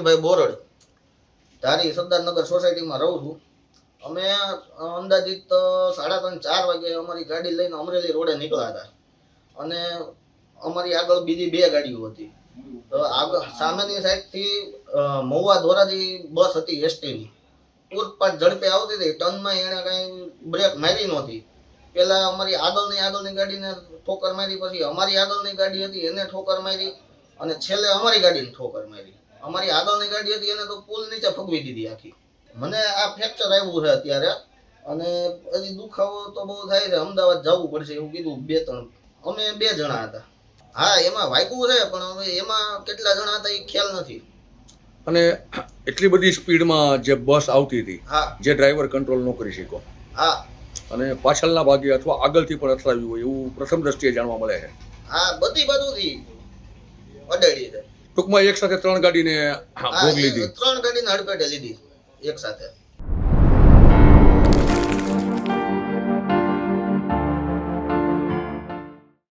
કિરણભાઈ બોરડ, ધારી સરદારનગર સોસાયટીમાં રહું છું. અમે અંદાજિત 3:30-4 વાગે અમારી ગાડી લઈને અમરેલી રોડે નીકળ્યા હતા અને અમારી આગળ બીજી 2 ગાડીઓ હતી. તો આગળ સામેની સાઈડથી મહુવા ધોરાજી બસ હતી એસટીની, પૂરપાટ ઝડપે આવતી હતી. ટર્નમાં એણે કાંઈ બ્રેક મારી નહોતી. પહેલાં અમારી આગળની ગાડીને ઠોકર મારી, પછી અમારી આગળની ગાડી હતી એને ઠોકર મારી અને છેલ્લે અમારી ગાડીને ઠોકર મારી. અમારી આગળની ગાડી હતી એને તો પુલ નીચે ફગવી દીધી આખી. મને આ ફ્રેક્ચર આવ્યું છે અત્યારે અને હજી દુખાવો તો બહુ થાય છે. અમદાવાદ જવું પડશે એવું કીધું 2-3. અમે 2 જણા હતા. હા, એમાં વાગ્યું છે પણ હવે એમાં કેટલા જણા હતા એ ખ્યાલ નથી. અને એટલી બધી સ્પીડમાં જે બસ આવતી હતી, હા જે ડ્રાઈવર કંટ્રોલ ન કરી શક્યો હા અને પાછળના ભાગે અથવા આગળથી પણ અથડાવ્યું હોય એવું પ્રથમ દ્રષ્ટિએ જાણવા મળે છે. હા, બધી બાજુથી અડાડી છે. ટૂંકમાં એક સાથે 3 ગાડીને હા, ભોગ લીધી. 3 ગાડીને હડફેટે લીધી એક સાથે.